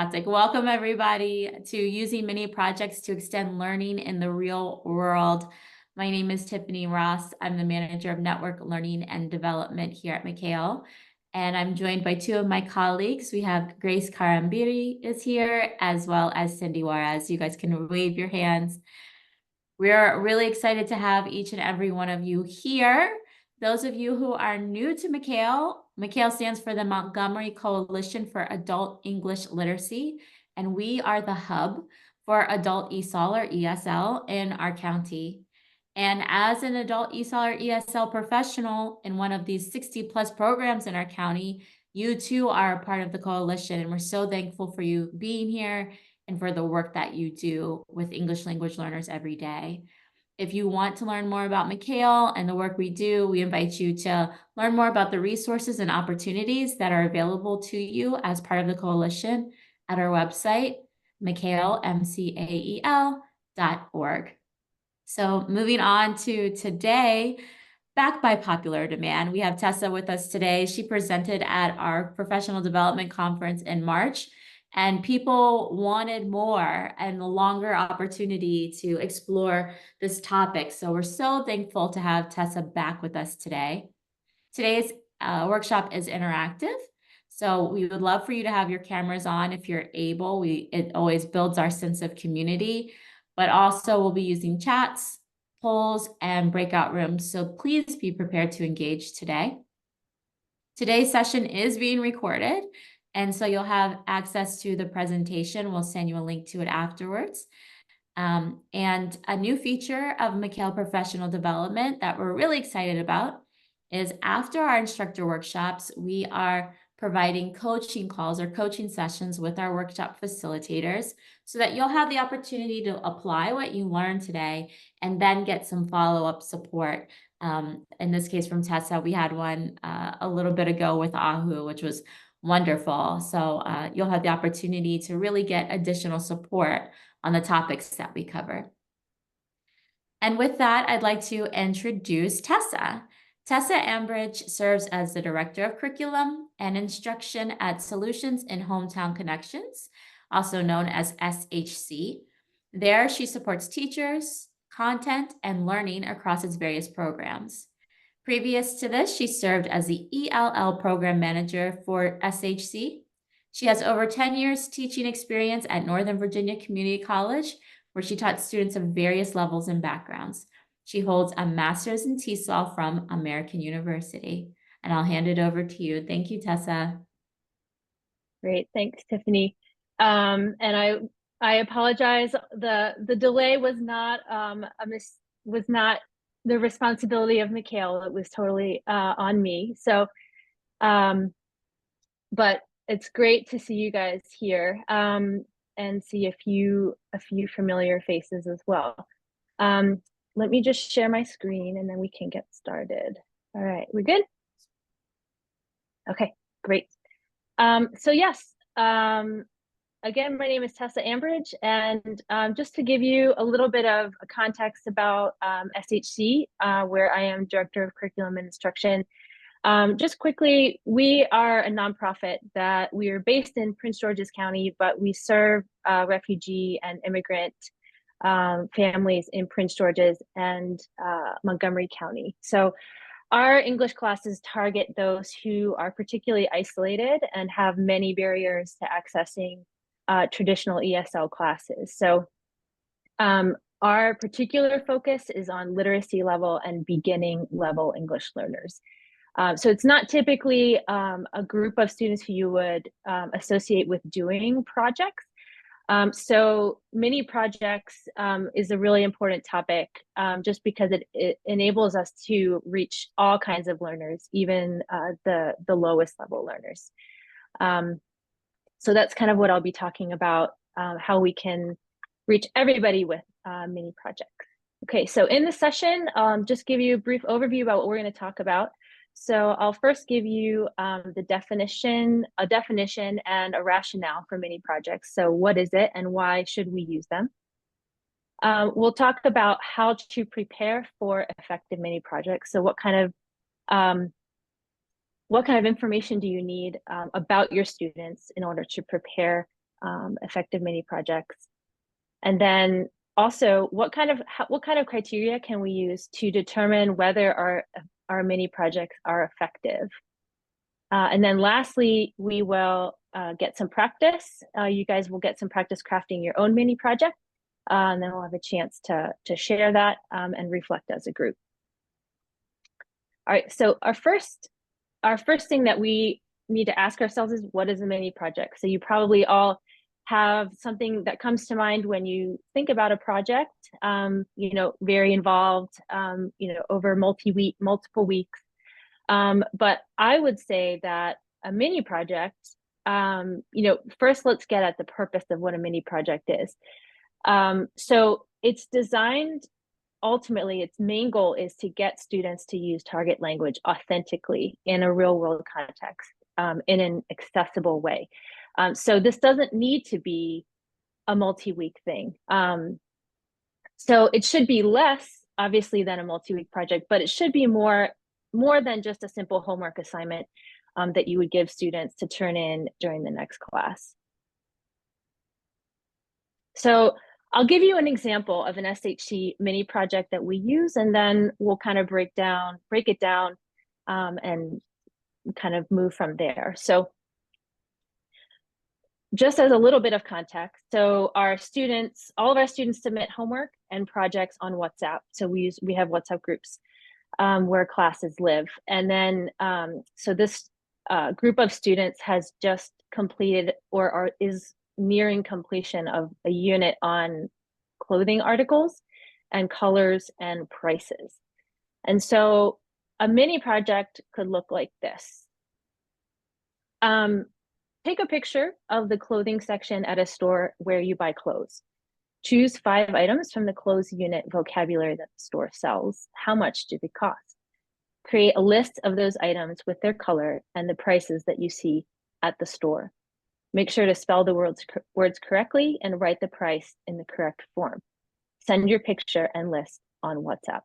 Fantastic. Welcome everybody to using mini projects to extend learning in the real world. My name is Tiffany Ross. I'm the manager of network learning and development here at McHale. And I'm joined by two of my colleagues. We have Grace Carambiri is here, as well as Cindy Juarez. You guys can wave your hands. We're really excited to have each and every one of you here. Those of you who are new to McHale, McHale stands for the Montgomery Coalition for Adult English Literacy, and we are the hub for adult ESOL or ESL in our county. And as an adult ESOL or ESL professional in one of these 60 plus programs in our county, you too are a part of the coalition, and we're so thankful for you being here and for the work that you do with English language learners every day. If you want to learn more about McHale and the work we do, we invite you to learn more about the resources and opportunities that are available to you as part of the coalition at our website, mcael.org. So moving on to today, back by popular demand, we have Tessa with us today. She presented at our professional development conference in March, and people wanted more and a longer opportunity to explore this topic. So we're so thankful to have Tessa back with us today. Today's workshop is interactive. So we would love for you to have your cameras on if you're able. It always builds our sense of community, but also we'll be using chats, polls, and breakout rooms. So please be prepared to engage today. Today's session is being recorded, and so you'll have access to the presentation. We'll send you a link to it afterwards. And a new feature of McHale Professional Development that we're really excited about is after our instructor workshops, we are providing coaching calls or coaching sessions with our workshop facilitators so that you'll have the opportunity to apply what you learned today and then get some follow-up support. In this case from Tessa, we had one a little bit ago with Ahu, which was wonderful. So you'll have the opportunity to really get additional support on the topics that we cover. And with that, I'd like to introduce Tessa. Tessa Ambridge serves as the Director of Curriculum and Instruction at Solutions in Hometown Connections, also known as SHC. There, she supports teachers, content, and learning across its various programs. Previous to this, she served as the ELL Program Manager for SHC. She has over 10 years teaching experience at Northern Virginia Community College, where she taught students of various levels and backgrounds. She holds a master's in TESOL from American University. And I'll hand it over to you. Thank you, Tessa. Great, thanks, Tiffany. And I apologize. The delay was not the responsibility of McHale. It was totally on me. So, but it's great to see you guys here and see a few familiar faces as well. Let me just share my screen and then we can get started. All right, we good? Okay, great. So yes, again, my name is Tessa Ambridge, and just to give you a little bit of context about SHC, where I am Director of Curriculum and Instruction. Just quickly, we are a nonprofit that we are based in Prince George's County, but we serve refugee and immigrant families in Prince George's and Montgomery County. So our English classes target those who are particularly isolated and have many barriers to accessing traditional ESL classes. So our particular focus is on literacy level and beginning level English learners. So it's not typically a group of students who you would associate with doing projects. So mini projects is a really important topic just because it enables us to reach all kinds of learners, even the lowest level learners. So that's kind of what I'll be talking about, how we can reach everybody with mini projects. Okay, so in this session, just give you a brief overview about what we're going to talk about. So I'll first give you a definition and a rationale for mini projects. So what is it and why should we use them? We'll talk about how to prepare for effective mini projects. So what kind of information do you need about your students in order to prepare effective mini projects. And then also, what kind of criteria can we use to determine whether our mini projects are effective? And then lastly, we will get some practice. You guys will get some practice crafting your own mini project, and then we'll have a chance to share that and reflect as a group. All right, so our first thing that we need to ask ourselves is, what is a mini project? So you probably all have something that comes to mind when you think about a project, very involved, over multiple weeks. But I would say that a mini project, first let's get at the purpose of what a mini project is. So it's designed, ultimately, its main goal is to get students to use target language authentically in a real world context, in an accessible way. So this doesn't need to be a multi-week thing. So it should be less, obviously, than a multi-week project, but it should be more than just a simple homework assignment that you would give students to turn in during the next class. So I'll give you an example of an SHC mini project that we use, and then we'll kind of break it down, and kind of move from there. So just as a little bit of context, so all of our students submit homework and projects on WhatsApp. So we have WhatsApp groups where classes live. And then, so this group of students has just completed or is nearing completion of a unit on clothing articles and colors and prices. And so a mini project could look like this. Take a picture of the clothing section at a store where you buy clothes. Choose 5 items from the clothes unit vocabulary that the store sells. How much do they cost? Create a list of those items with their color and the prices that you see at the store. Make sure to spell the words correctly and write the price in the correct form. Send your picture and list on WhatsApp.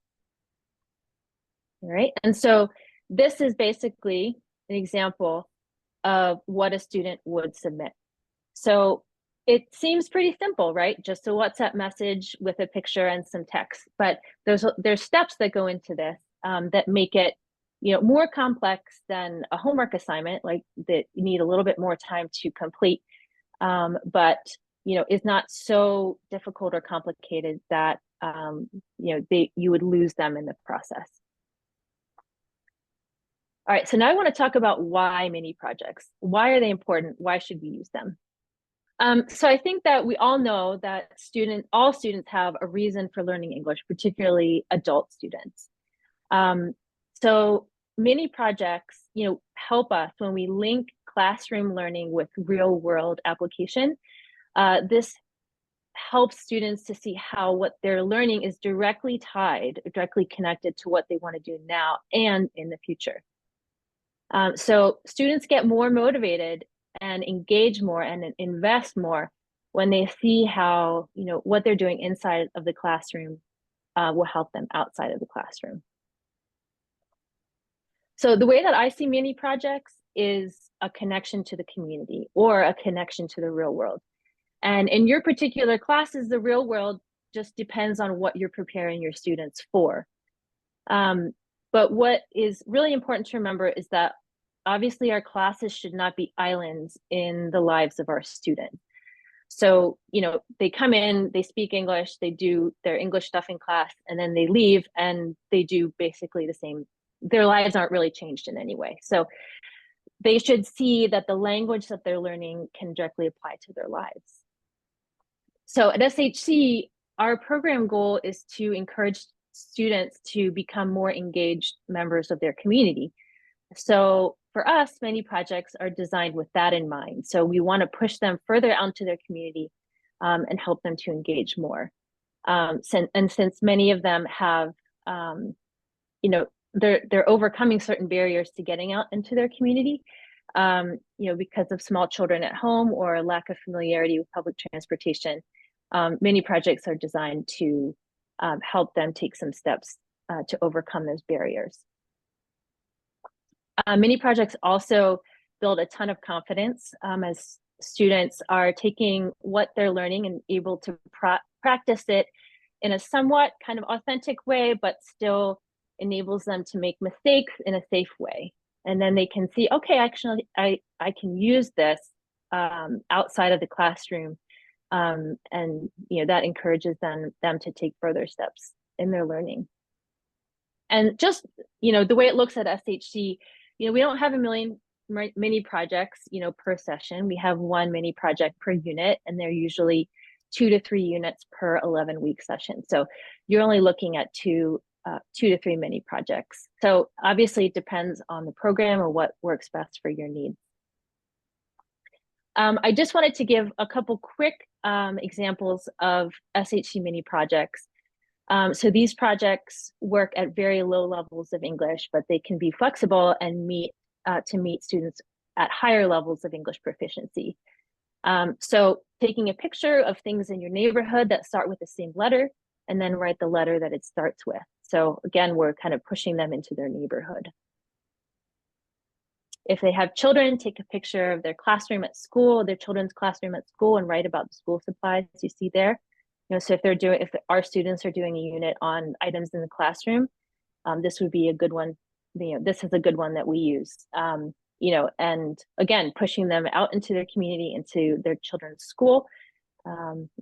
All right, and so this is basically an example of what a student would submit. So it seems pretty simple, right? Just a WhatsApp message with a picture and some text, but there's steps that go into this that make it, more complex than a homework assignment, like that you need a little bit more time to complete, but is not so difficult or complicated that you would lose them in the process. All right, so now I want to talk about why mini projects. Why are they important? Why should we use them? So I think that we all know that all students have a reason for learning English, particularly adult students. So mini projects, help us when we link classroom learning with real world application. This helps students to see how what they're learning is directly connected to what they want to do now and in the future. So students get more motivated and engage more and invest more when they see how, what they're doing inside of the classroom will help them outside of the classroom. So the way that I see mini projects is a connection to the community or a connection to the real world. And in your particular classes, the real world just depends on what you're preparing your students for. But what is really important to remember is that obviously our classes should not be islands in the lives of our students. So, they come in, they speak English, they do their English stuff in class, and then they leave and they do basically the same. Their lives aren't really changed in any way. So they should see that the language that they're learning can directly apply to their lives. So at SHC, our program goal is to encourage students to become more engaged members of their community. So for us, many projects are designed with that in mind. So we want to push them further out into their community and help them to engage more. Since many of them have, they're overcoming certain barriers to getting out into their community, because of small children at home or lack of familiarity with public transportation. Many projects are designed to help them take some steps to overcome those barriers. Many projects also build a ton of confidence as students are taking what they're learning and able to practice it in a somewhat kind of authentic way, but still enables them to make mistakes in a safe way. And then they can see, okay, actually, I can use this outside of the classroom. And that encourages them to take further steps in their learning. And just, the way it looks at SHC, we don't have a million mini projects, per session. We have one mini project per unit, and they're usually 2 to 3 units per 11-week session. So you're only looking at 2 to 3 mini projects. So obviously it depends on the program or what works best for your needs. I just wanted to give a couple quick examples of SHC mini projects. So these projects work at very low levels of English, but they can be flexible and meet students at higher levels of English proficiency. So taking a picture of things in your neighborhood that start with the same letter, and then write the letter that it starts with. So again, we're kind of pushing them into their neighborhood. If they have children, take a picture of their classroom at school, their children's classroom at school, and write about the school supplies you see there. So if our students are doing a unit on items in the classroom, this would be a good one. This is a good one that we use. And again, pushing them out into their community, into their children's school,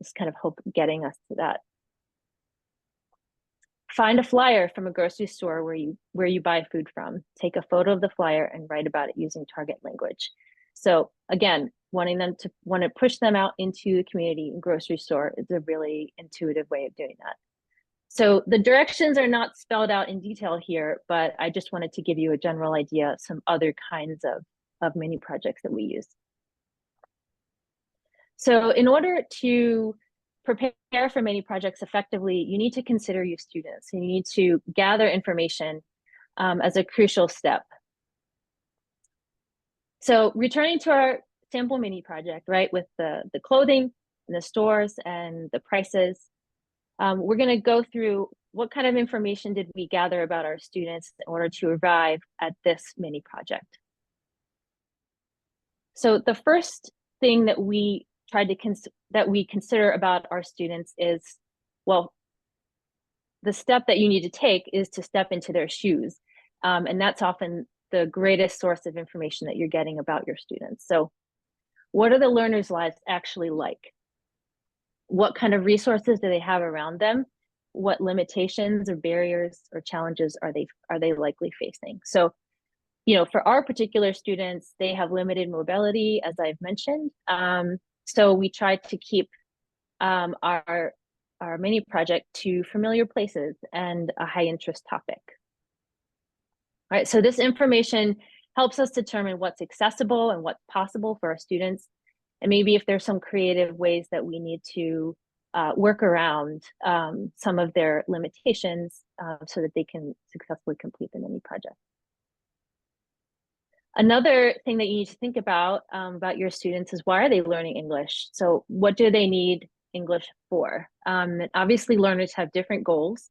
is kind of getting us to that. Find a flyer from a grocery store where you buy food from. Take a photo of the flyer and write about it using target language. So again, wanting them to want to push them out into the community and grocery store is a really intuitive way of doing that. So the directions are not spelled out in detail here, but I just wanted to give you a general idea of some other kinds of mini projects that we use. So in order to prepare for many projects effectively, you need to consider your students, and you need to gather information as a crucial step. So returning to our sample mini project, right, with the clothing and the stores and the prices, we're going to go through what kind of information did we gather about our students in order to arrive at this mini project. So the first thing that we consider about our students is, well, the step that you need to take is to step into their shoes. And that's often the greatest source of information that you're getting about your students. So what are the learners' lives actually like? What kind of resources do they have around them? What limitations or barriers or challenges are they likely facing? So, for our particular students, they have limited mobility, as I've mentioned. So we try to keep our mini project to familiar places and a high interest topic. All right, so this information helps us determine what's accessible and what's possible for our students. And maybe if there's some creative ways that we need to work around some of their limitations so that they can successfully complete the mini project. Another thing that you need to think about your students is, why are they learning English? So what do they need English for? And obviously learners have different goals.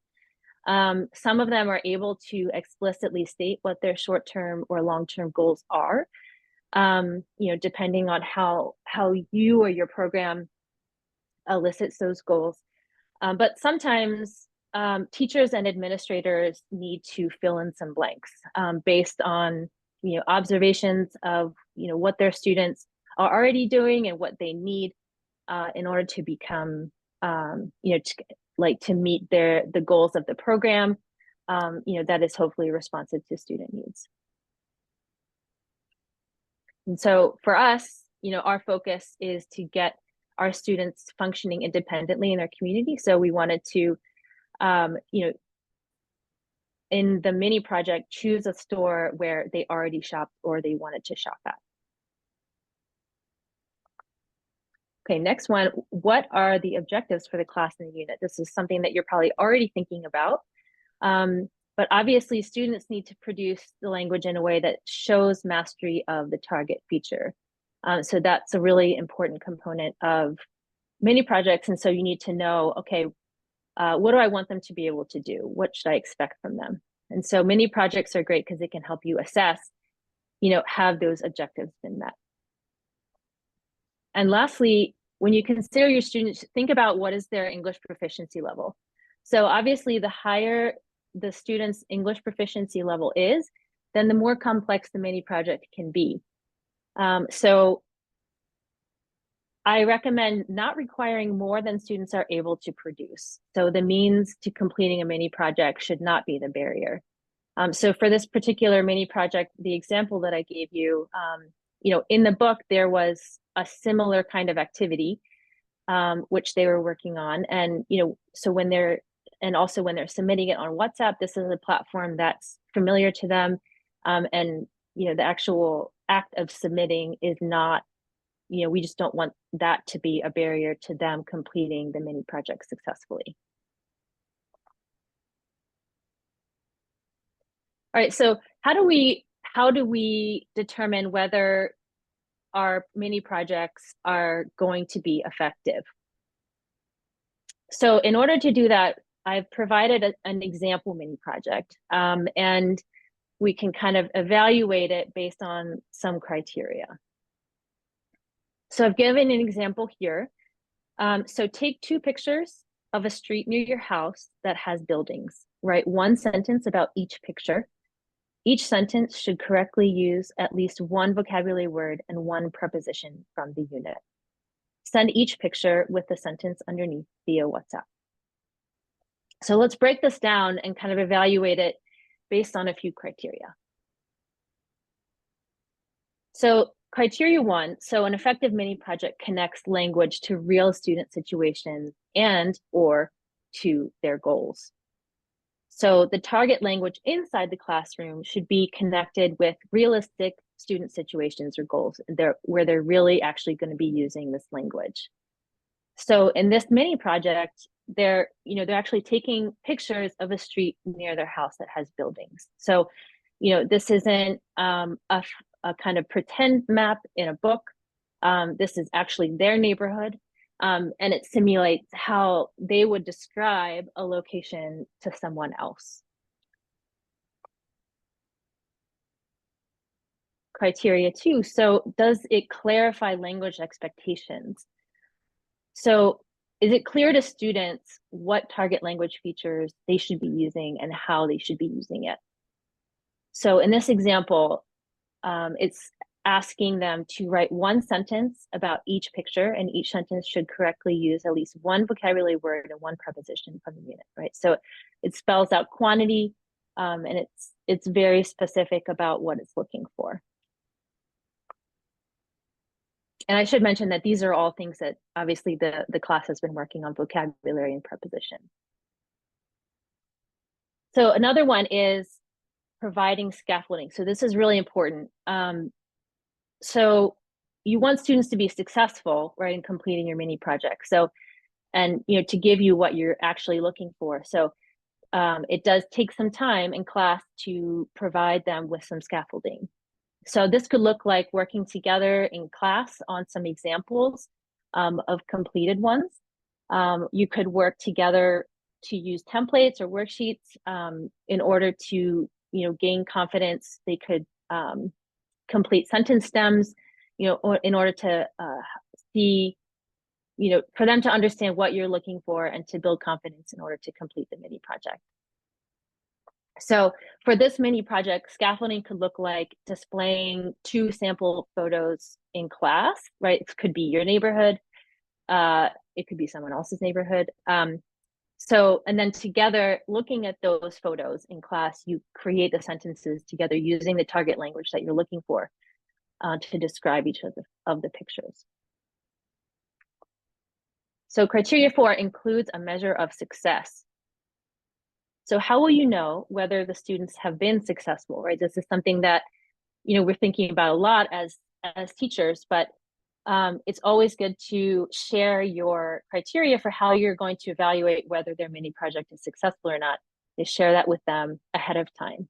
Some of them are able to explicitly state what their short-term or long-term goals are, depending on how you or your program elicits those goals. But sometimes teachers and administrators need to fill in some blanks based on observations of what their students are already doing and what they need in order to become to meet the goals of the program that is hopefully responsive to student needs. And so for us, our focus is to get our students functioning independently in their community. So we wanted to in the mini project, choose a store where they already shopped or they wanted to shop at. Okay, next one, what are the objectives for the class and the unit? This is something that you're probably already thinking about. But obviously students need to produce the language in a way that shows mastery of the target feature. So that's a really important component of mini projects. And so you need to know, okay, what do I want them to be able to do? What should I expect from them? And so mini projects are great because they can help you assess, have those objectives been met? And lastly, when you consider your students, think about what is their English proficiency level. So obviously, the higher the student's English proficiency level is, then the more complex the mini project can be. So I recommend not requiring more than students are able to produce. So the means to completing a mini project should not be the barrier. So for this particular mini project, the example that I gave you, in the book, there was a similar kind of activity, which they were working on. And, so when they're submitting it on WhatsApp, this is a platform that's familiar to them. And, the actual act of submitting is not, we just don't want that to be a barrier to them completing the mini project successfully. All right, so how do we determine whether our mini projects are going to be effective? So in order to do that, I've provided an example mini project, and we can kind of evaluate it based on some criteria. So I've given an example here. So take 2 pictures of a street near your house that has buildings. Write 1 sentence about each picture. Each sentence should correctly use at least 1 vocabulary word and 1 preposition from the unit. Send each picture with the sentence underneath via WhatsApp. So let's break this down and kind of evaluate it based on a few criteria. So criteria 1, so an effective mini project connects language to real student situations and or to their goals. So the target language inside the classroom should be connected with realistic student situations or goals where they're really actually going to be using this language. So in this mini project, they're actually taking pictures of a street near their house that has buildings. So, this isn't a kind of pretend map in a book. This is actually their neighborhood. And it simulates how they would describe a location to someone else. Criteria 2, so does it clarify language expectations? So is it clear to students what target language features they should be using and how they should be using it? So in this example, it's asking them to write 1 sentence about each picture, and each sentence should correctly use at least 1 vocabulary word and 1 preposition from the unit, right? So it spells out quantity, and it's very specific about what it's looking for. And I should mention that these are all things that obviously the class has been working on, vocabulary and preposition. So another one is providing scaffolding. So this is really important. So you want students to be successful, right, in completing your mini project. So, and to give you what you're actually looking for. So it does take some time in class to provide them with some scaffolding. So this could look like working together in class on some examples of completed ones. You could work together to use templates or worksheets in order to gain confidence. They could complete sentence stems, or in order to see, for them to understand what you're looking for and to build confidence in order to complete the mini project. So for this mini project, scaffolding could look like displaying 2 sample photos in class, right? It could be your neighborhood. It could be someone else's neighborhood. And then together, looking at those photos in class, you create the sentences together using the target language that you're looking for to describe each of the pictures. So criteria 4 includes a measure of success. So how will you know whether the students have been successful, right? This is something that, we're thinking about a lot as teachers, but it's always good to share your criteria for how you're going to evaluate whether their mini project is successful or not. You share that with them ahead of time.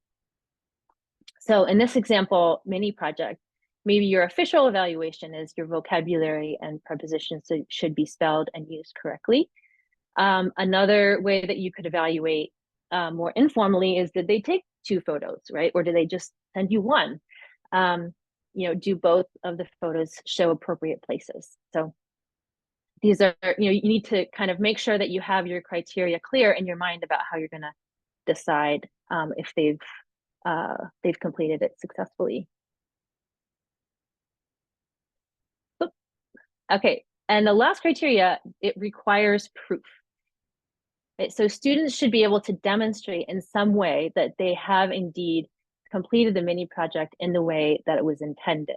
So in this example, mini project, maybe your official evaluation is your vocabulary and prepositions should be spelled and used correctly. Another way that you could evaluate more informally is, did they take 2 photos, right? Or did they just send you 1? do both of the photos show appropriate places? So these are, you need to kind of make sure that you have your criteria clear in your mind about how you're going to decide if they've completed it successfully. Okay, and the last criteria, it requires proof. Right? So students should be able to demonstrate in some way that they have indeed completed the mini project in the way that it was intended.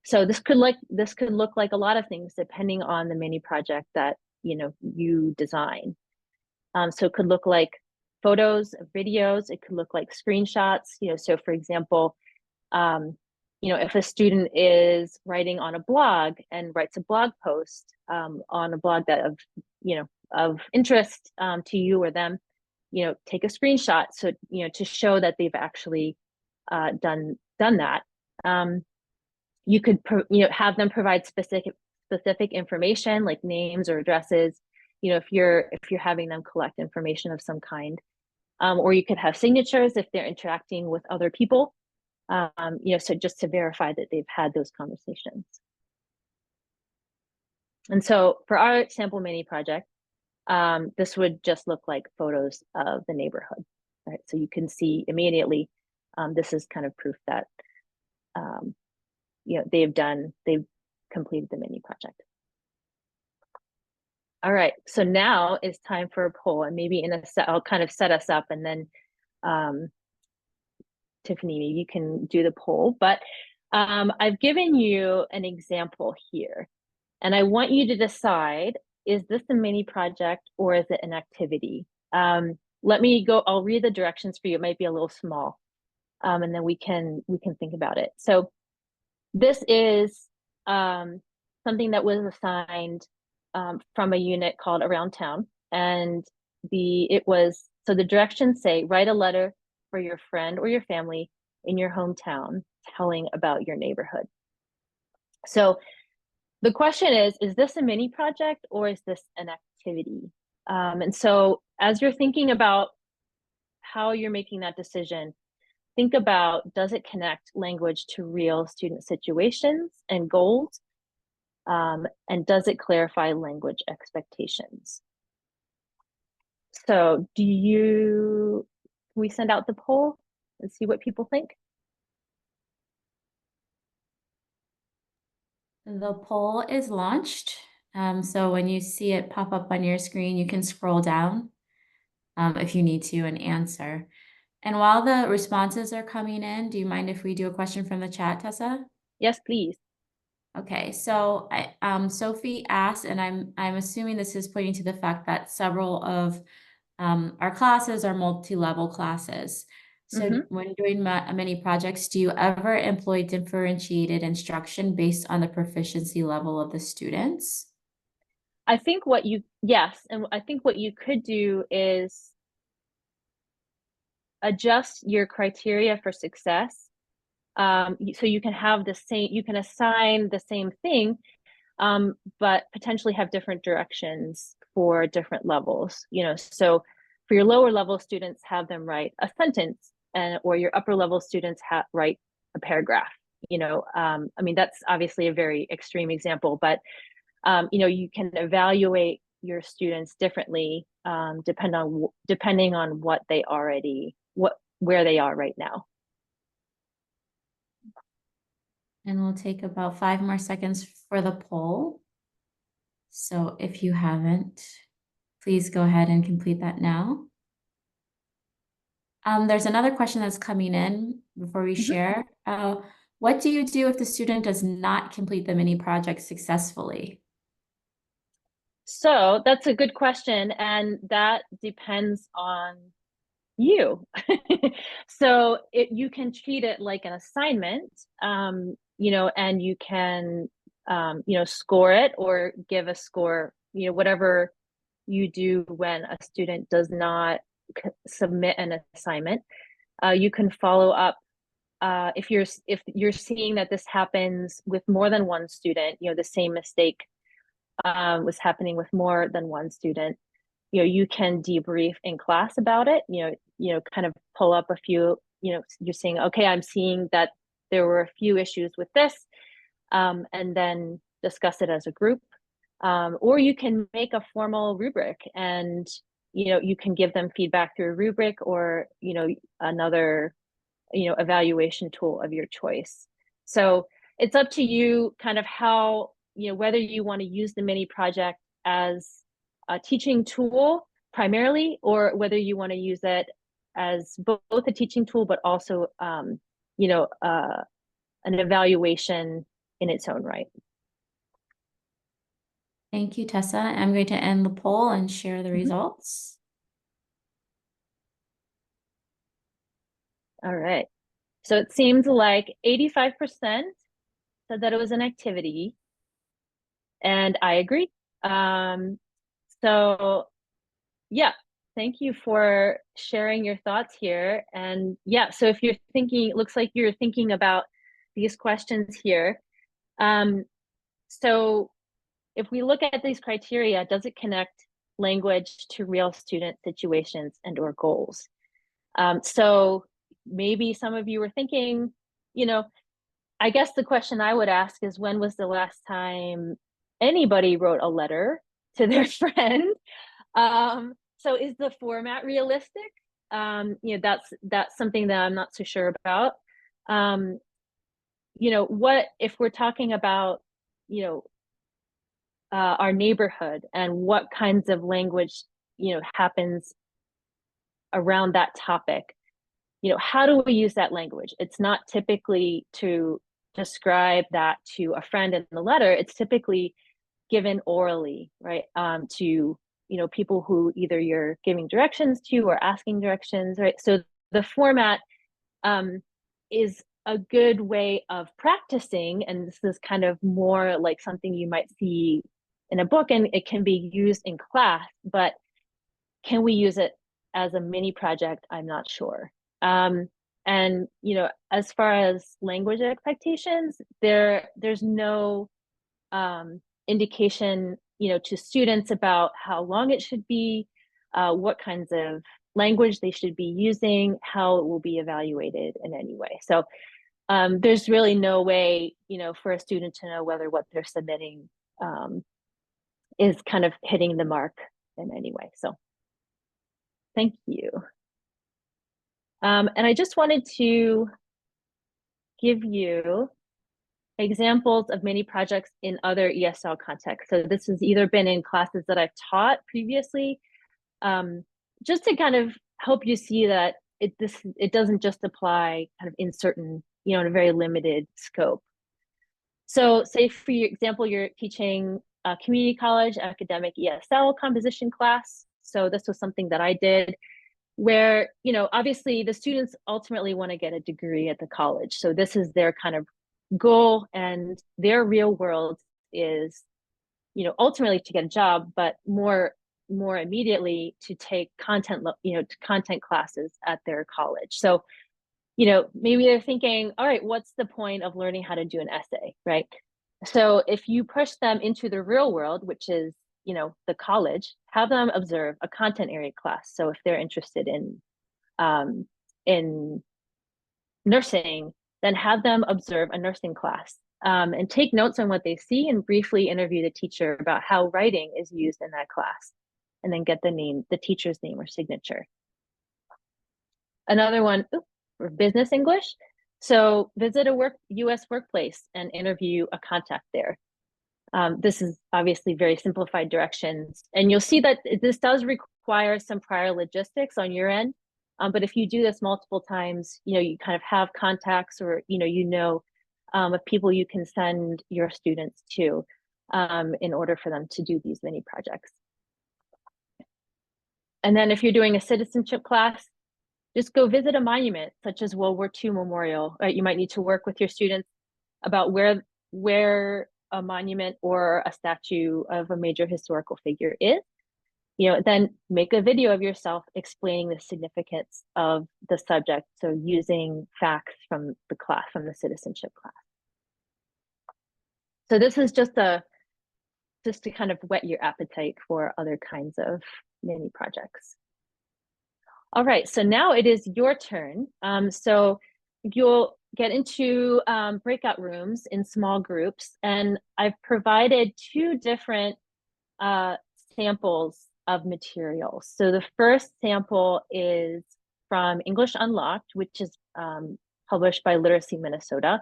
So this could look like a lot of things depending on the mini project that you design. So it could look like photos, videos. It could look like screenshots. So for example, if a student is writing on a blog and writes a blog post on a blog that of interest to you or them, take a screenshot so to show that they've actually done that. You could have them provide specific information like names or addresses. If you're having them collect information of some kind, or you could have signatures if they're interacting with other people. So just to verify that they've had those conversations. And so for our sample mini project, this would just look like photos of the neighborhood, right? So you can see immediately, this is kind of proof that, they've completed the mini project. All right, so now it's time for a poll, and maybe I'll kind of set us up, and then Tiffany, maybe you can do the poll, but I've given you an example here, and I want you to decide, is this a mini project or is it an activity? Let me go, I'll read the directions for you. It might be a little small, and then we can think about it. So this is something that was assigned from a unit called Around Town, and so the directions say, write a letter for your friend or your family in your hometown telling about your neighborhood. So the question is this a mini project or is this an activity? And so as you're thinking about how you're making that decision, think about, does it connect language to real student situations and goals? And does it clarify language expectations? So can we send out the poll and see what people think? The poll is launched. So when you see it pop up on your screen, you can scroll down if you need to and answer. And while the responses are coming in, do you mind if we do a question from the chat, Tessa? Yes, please. Okay, so Sophie asked, and I'm assuming this is pointing to the fact that several of our classes are multi-level classes. So when doing many projects, do you ever employ differentiated instruction based on the proficiency level of the students? Yes, and I think what you could do is adjust your criteria for success. So you can assign the same thing, but potentially have different directions for different levels. So for your lower level students, have them write a sentence, or your upper level students write a paragraph. That's obviously a very extreme example, but you can evaluate your students differently, depending on where they are right now. And we'll take about 5 more seconds for the poll. So if you haven't, please go ahead and complete that now. There's another question that's coming in before we share. What do you do if the student does not complete the mini project successfully? So that's a good question, and that depends on you. So you can treat it like an assignment, and you can, score it or give a score, whatever you do when a student does not submit an assignment. You can follow up if you're seeing that this happens with more than one student, the same mistake was happening with more than one student. You can debrief in class about it. Kind of pull up a few. You're saying, okay, I'm seeing that there were a few issues with this, and then discuss it as a group. Or you can make a formal rubric and, you can give them feedback through a rubric or, another, evaluation tool of your choice. So it's up to you kind of how, whether you want to use the mini project as a teaching tool primarily, or whether you want to use it as both a teaching tool, but also, an evaluation in its own right. Thank you, Tessa. I'm going to end the poll and share the results. All right. So it seems like 85% said that it was an activity, and I agree. So yeah, thank you for sharing your thoughts here. And yeah, so if you're thinking, it looks like you're thinking about these questions here. So if we look at these criteria, does it connect language to real student situations and or goals? So maybe some of you were thinking, I guess the question I would ask is, when was the last time anybody wrote a letter to their friend? So is the format realistic? That's something that I'm not so sure about. What if we're talking about, our neighborhood and what kinds of language, happens around that topic? How do we use that language? It's not typically to describe that to a friend in the letter. It's typically given orally, right? To, people who either you're giving directions to or asking directions, right? So the format is a good way of practicing. And this is kind of more like something you might see in a book, and it can be used in class, but can we use it as a mini project? I'm not sure. And as far as language expectations, there's no indication, to students about how long it should be, what kinds of language they should be using, how it will be evaluated in any way. So there's really no way, for a student to know whether what they're submitting is kind of hitting the mark in any way. So thank you. And I just wanted to give you examples of mini projects in other ESL contexts. So this has either been in classes that I've taught previously, just to kind of help you see that it doesn't just apply kind of in certain, in a very limited scope. So say for your example, you're teaching a community college academic ESL composition class. So this was something that I did where, obviously the students ultimately want to get a degree at the college. So this is their kind of goal, and their real world is, ultimately to get a job, but more immediately to take content classes at their college. So, maybe they're thinking, all right, what's the point of learning how to do an essay, right? So if you push them into the real world, which is, the college, have them observe a content area class. So if they're interested in nursing, then have them observe a nursing class, and take notes on what they see and briefly interview the teacher about how writing is used in that class, and then get the teacher's name or signature. Another one, for business English. So visit a US workplace and interview a contact there. This is obviously very simplified directions, and you'll see that this does require some prior logistics on your end. But if you do this multiple times, you kind of have contacts, or of people you can send your students to, in order for them to do these mini projects. And then if you're doing a citizenship class, just go visit a monument such as World War II Memorial. Right? You might need to work with your students about where a monument or a statue of a major historical figure is. Then make a video of yourself explaining the significance of the subject. So using facts from the class, from the citizenship class. So this is just to kind of whet your appetite for other kinds of mini projects. All right, so now it is your turn. So you'll get into breakout rooms in small groups, and I've provided two different samples of materials. So the first sample is from English Unlocked, which is published by Literacy Minnesota.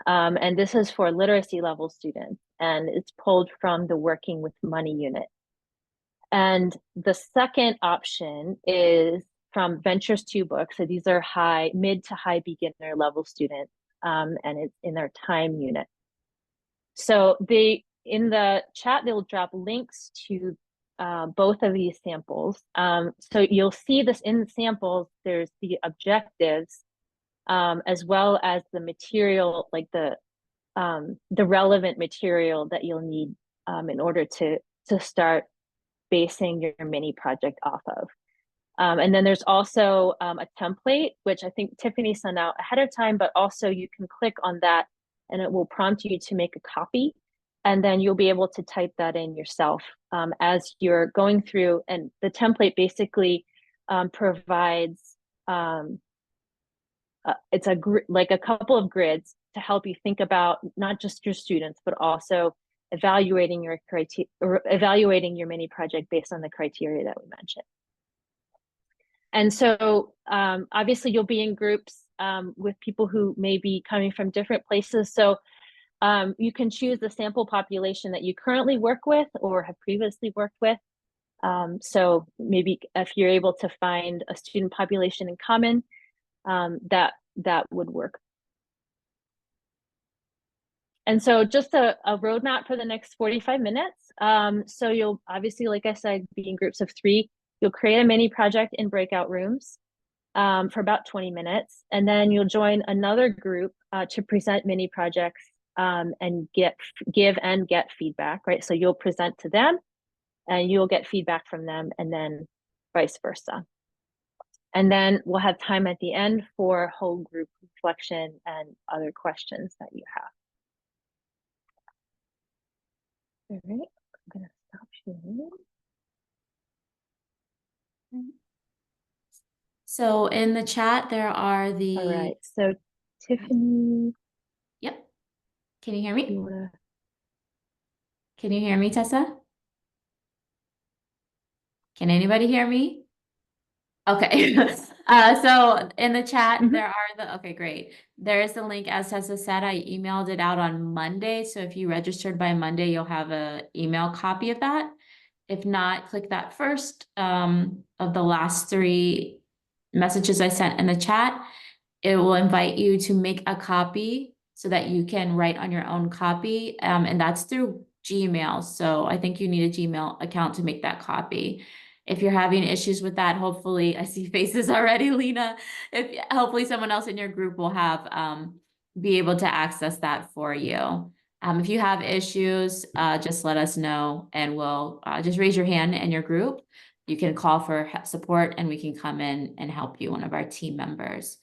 And this is for literacy level students, and it's pulled from the Working with Money unit. And the second option is from Ventures 2 books. So these are mid to high beginner level students, and it's in their time unit. So in the chat, they'll drop links to both of these samples. So you'll see this in the samples, there's the objectives, as well as the material, like the relevant material that you'll need in order to start basing your mini project off of. And then there's also a template, which I think Tiffany sent out ahead of time, but also you can click on that and it will prompt you to make a copy. And then you'll be able to type that in yourself as you're going through. And the template basically provides, it's like a couple of grids to help you think about not just your students, but also evaluating your mini project based on the criteria that we mentioned. And so obviously you'll be in groups with people who may be coming from different places. So you can choose the sample population that you currently work with or have previously worked with. So maybe if you're able to find a student population in common, that would work. And so just a roadmap for the next 45 minutes. So you'll obviously, like I said, be in groups of 3. You'll create a mini project in breakout rooms for about 20 minutes. And then you'll join another group to present mini projects and give and get feedback, right? So you'll present to them and you'll get feedback from them, and then vice versa. And then we'll have time at the end for whole group reflection and other questions that you have. All right, I'm gonna stop sharing. So in the chat, there are the. All right, so Tiffany. Yep. Can you hear me? You wanna... Can you hear me, Tessa? Can anybody hear me? Okay. So in the chat, there are okay, great. There is the link, as Tessa said, I emailed it out on Monday. So if you registered by Monday, you'll have an email copy of that. If not, click that first of the last 3 messages I sent in the chat. It will invite you to make a copy so that you can write on your own copy. And that's through Gmail. So I think you need a Gmail account to make that copy. If you're having issues with that, hopefully I see faces already, Lena. Hopefully someone else in your group will have be able to access that for you. If you have issues, just let us know and we'll just raise your hand in your group. You can call for support and we can come in and help you, one of our team members.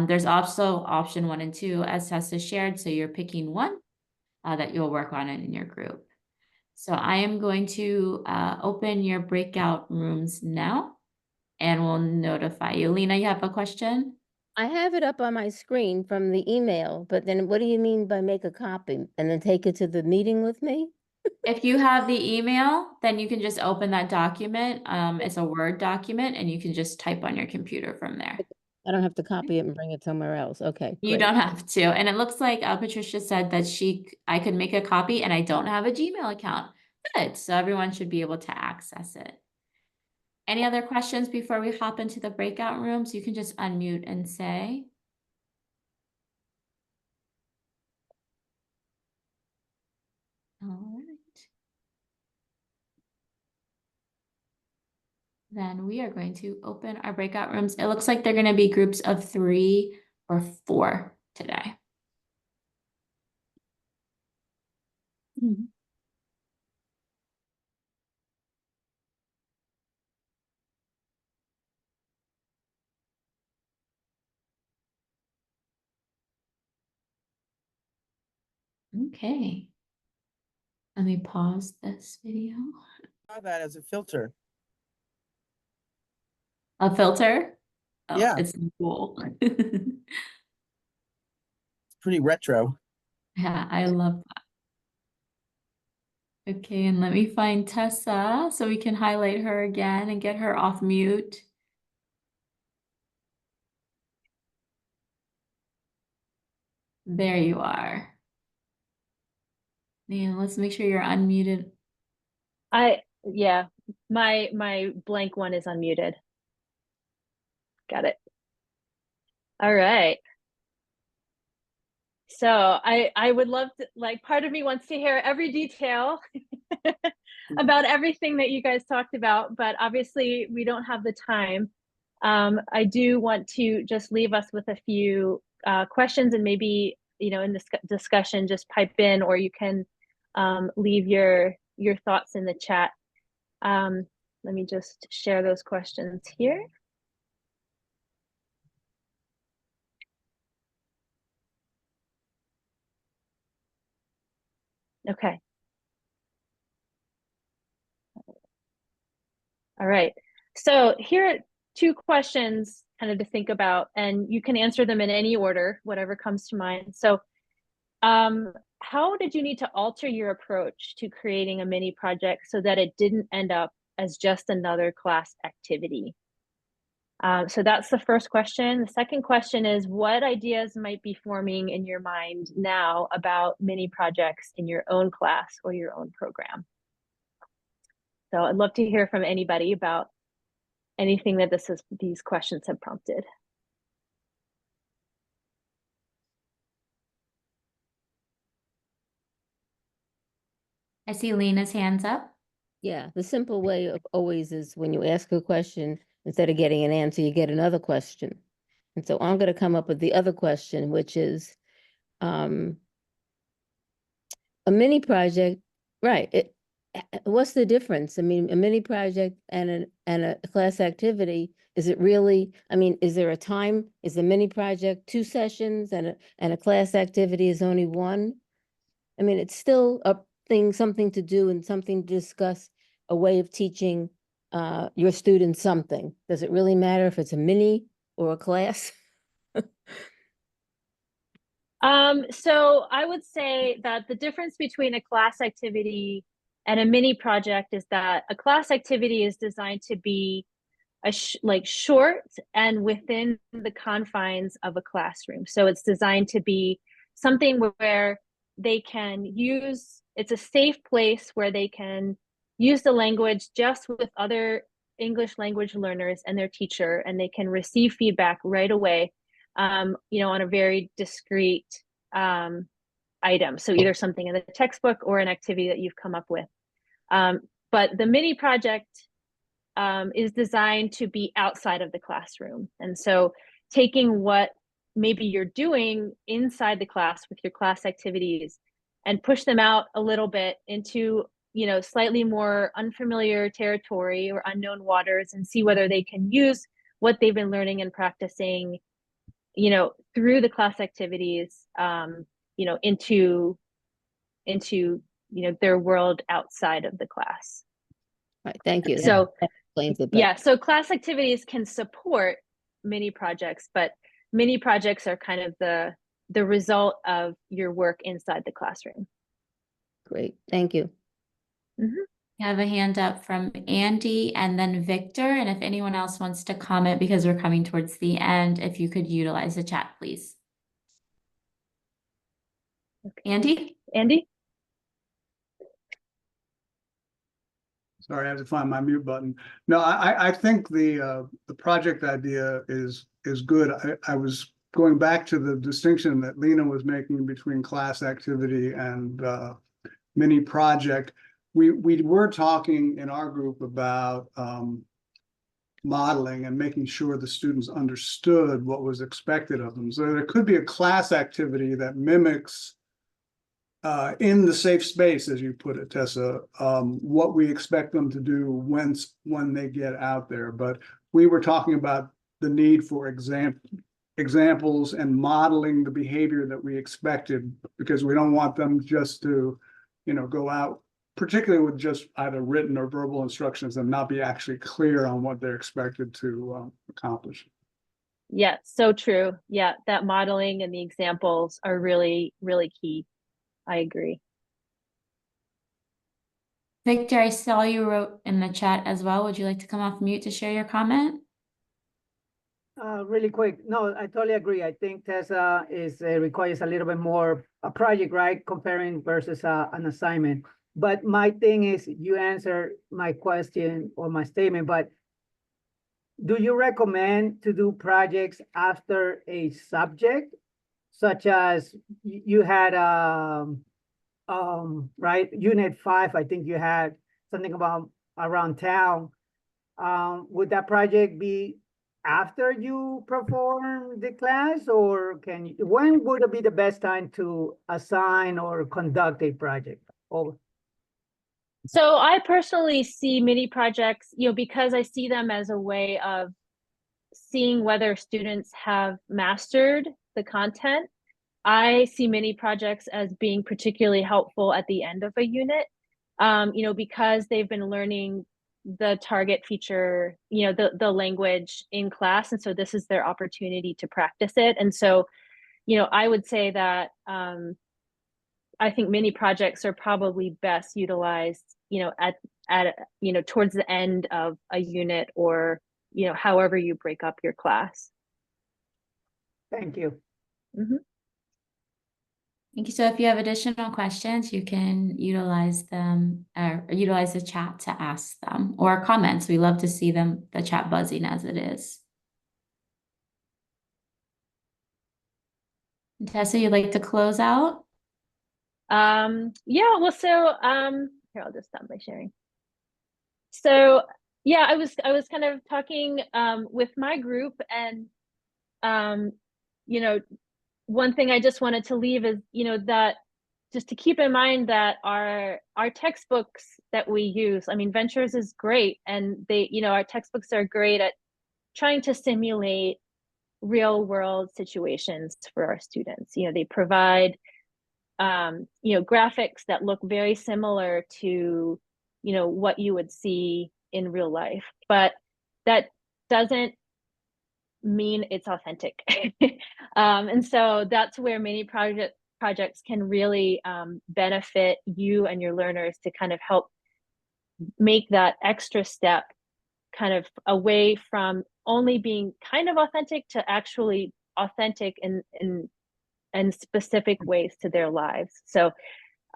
There's also option 1 and 2 as Tessa shared. So you're picking one that you'll work on it in your group. So I am going to open your breakout rooms now and we'll notify you. Lena, you have a question? I have it up on my screen from the email, but then what do you mean by make a copy and then take it to the meeting with me? If you have the email, then you can just open that document. It's a Word document and you can just type on your computer from there. I don't have to copy it and bring it somewhere else. Okay, You great. don't have to. And it looks like Patricia said that I could make a copy and I don't have a Gmail account. Good. So everyone should be able to access it. Any other questions before we hop into the breakout rooms? You can just unmute and say. All right. Then we are going to open our breakout rooms. It looks like they're going to be groups of 3 or 4 today. Okay. Let me pause this video. That as a filter. A filter? Oh, Yeah. it's cool. pretty retro. Yeah, I love that. Okay, and let me find Tessa so we can highlight her again and get her off mute. There you are. And let's make sure you're unmuted. Yeah, my blank one is unmuted. Got it. All right. So I would love to, like, part of me wants to hear every detail about everything that you guys talked about, but obviously we don't have the time. I do want to just leave us with a few questions, and maybe, you know, in this discussion, just pipe in, or you can leave your thoughts in the chat. Let me just share those questions here. Okay. All right. So here are two questions kind of to think about, and you can answer them in any order, whatever comes to mind. So how did you need to alter your approach to creating a mini project so that it didn't end up as just another class activity? So that's the first question. The second question is, what ideas might be forming in your mind now about mini projects in your own class or your own program? So I'd love to hear from anybody about anything that these questions have prompted. I see Lena's hands up. Yeah, the simple way of always is when you ask a question, instead of getting an answer, you get another question. And so I'm going to come up with the other question, which is a mini project, right? What's the difference? I mean, a mini project and a class activity, is it really, I mean, is there a time? Is a mini project 2 sessions and a class activity is only 1? I mean, it's still a thing, something to do and something to discuss, a way of teaching your students something. Does it really matter if it's a mini or a class? So I would say that the difference between a class activity and a mini project is that a class activity is designed to be like short and within the confines of a classroom. So it's designed to be something where they can use, it's a safe place where they can use the language just with other English language learners and their teacher, and they can receive feedback right away, you know, on a very discrete item. So either something in the textbook or an activity that you've come up with. But the mini project is designed to be outside of the classroom. And so taking what maybe you're doing inside the class with your class activities and push them out a little bit into, you know, slightly more unfamiliar territory or unknown waters, and see whether they can use what they've been learning and practicing, you know, through the class activities, you know, into, you know, their world outside of the class. Right, thank you. So That explains it. yeah, so class activities can support mini projects, but mini projects are kind of the result of your work inside the classroom. Great, thank you. Mm-hmm. I have a hand up from Andy and then Victor. And if anyone else wants to comment, because we're coming towards the end, if you could utilize the chat, please. Okay. Andy? Andy? Sorry, I have to find my mute button. No, I think the project idea is good. I was going back to the distinction that Lena was making between class activity and mini project. We were talking in our group about modeling and making sure the students understood what was expected of them. So there could be a class activity that mimics in the safe space, as you put it, Tessa, what we expect them to do when they get out there. But we were talking about the need for examples and modeling the behavior that we expected, because we don't want them just to, you know, go out, particularly with just either written or verbal instructions, and not be actually clear on what they're expected to accomplish. Yeah, so true. Yeah, that modeling and the examples are really, really key. I agree. Victor, I saw you wrote in the chat as well. Would you like to come off mute to share your comment? Really quick. No, I totally agree. I think Tessa requires a little bit more a project, right? Comparing versus an assignment. But my thing is, you answer my question or my statement, but do you recommend to do projects after a subject, such as you had right, unit 5, I think you had something about around town. Would that project be after you perform the class, or when would it be the best time to assign or conduct a project? Oh, So I personally see mini projects, because I see them as a way of seeing whether students have mastered the content. I see mini projects as being particularly helpful at the end of a unit, because they've been learning the target feature, the language in class. And so this is their opportunity to practice it. And so, I would say that I think mini projects are probably best utilized, at towards the end of a unit, or however you break up your class. thank you. Mm-hmm. Thank you. So if you have additional questions, you can utilize them or utilize the chat to ask them, or comments. We love to see them, the chat buzzing as it is. Tessa, you'd like to close out? Yeah, well, so here, I'll just stop my sharing. So yeah, I was kind of talking with my group, and one thing I just wanted to leave is, that just to keep in mind that our textbooks that we use, I mean, Ventures is great, and our textbooks are great at trying to simulate real world situations for our students. They provide graphics that look very similar to what you would see in real life, but that doesn't mean it's authentic. And so that's where many projects can really benefit you and your learners, to kind of help make that extra step kind of away from only being kind of authentic to actually authentic in specific ways to their lives. So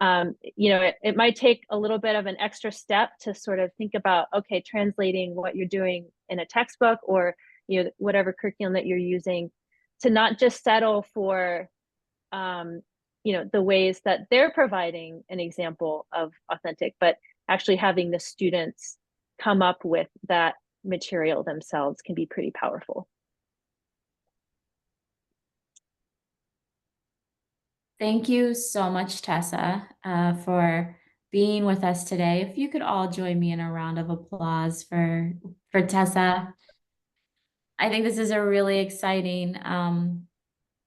it might take a little bit of an extra step to sort of think about, okay, translating what you're doing in a textbook, or whatever curriculum that you're using, to not just settle for the ways that they're providing an example of authentic, but actually having the students come up with that material themselves can be pretty powerful. Thank you so much, Tessa, for being with us today. If you could all join me in a round of applause for Tessa. I think this is a really exciting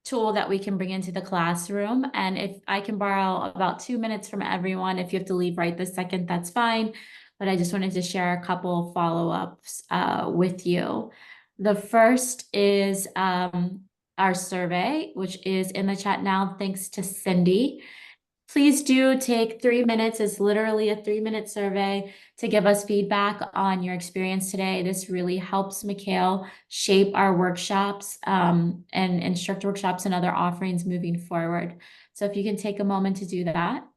tool that we can bring into the classroom. And if I can borrow about 2 minutes from everyone, if you have to leave right this second, that's fine. But I just wanted to share a couple follow-ups with you. The first is our survey, which is in the chat now, thanks to Cindy. Please do take 3 minutes. It's literally a 3-minute survey to give us feedback on your experience today. This really helps Mikhail shape our workshops and instructor workshops and other offerings moving forward. So if you can take a moment to do that.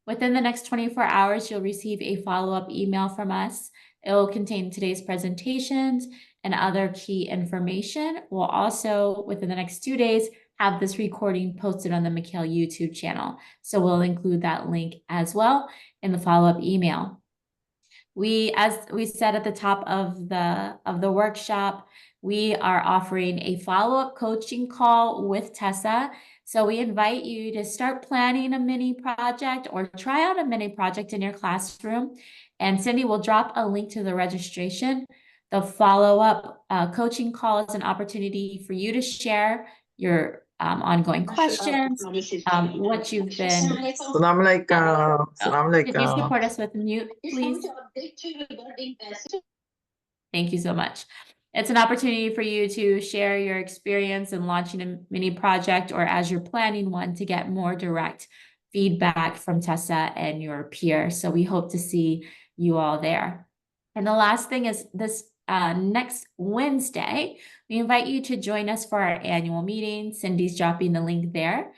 Within the next 24 hours, you'll receive a follow-up email from us. It will contain today's presentations and other key information. We'll also, within the next 2 days, have this recording posted on the Mikhail YouTube channel. So we'll include that link as well in the follow-up email. As we said at the top of the workshop, we are offering a follow-up coaching call with Tessa. So we invite you to start planning a mini project or try out a mini project in your classroom. And Cindy will drop a link to the registration. The follow-up coaching call is an opportunity for you to share your ongoing questions, what you've been. Could you support us with mute, please? Thank you so much. It's an opportunity for you to share your experience in launching a mini project or as you're planning one to get more direct feedback from Tessa and your peers. So we hope to see you all there. And the last thing is this next Wednesday, we invite you to join us for our annual meeting. Cindy's dropping the link there.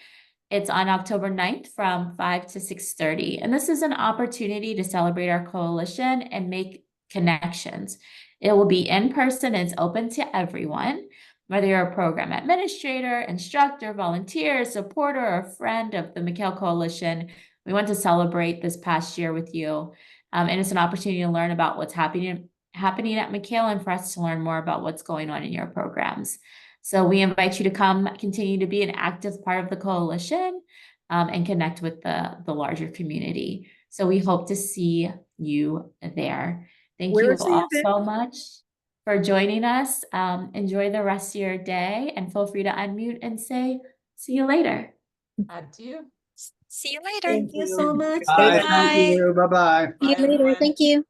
It's on October 9th from 5 to 6:30. And this is an opportunity to celebrate our coalition and make connections. It will be in person. It's open to everyone, whether you're a program administrator, instructor, volunteer, supporter, or friend of the McHale Coalition. We want to celebrate this past year with you. And it's an opportunity to learn about what's happening at McHale and for us to learn more about what's going on in your programs. So we invite you to come continue to be an active part of the coalition and connect with the larger community. So we hope to see you there. Thank Where you is the all event? so much for joining us. Enjoy the rest of your day and feel free to unmute and say, see you later. Adieu. See you later. Thank Thank you you. so much. Bye, Bye. thank you, bye-bye. See you Bye, later. everyone. Thank you.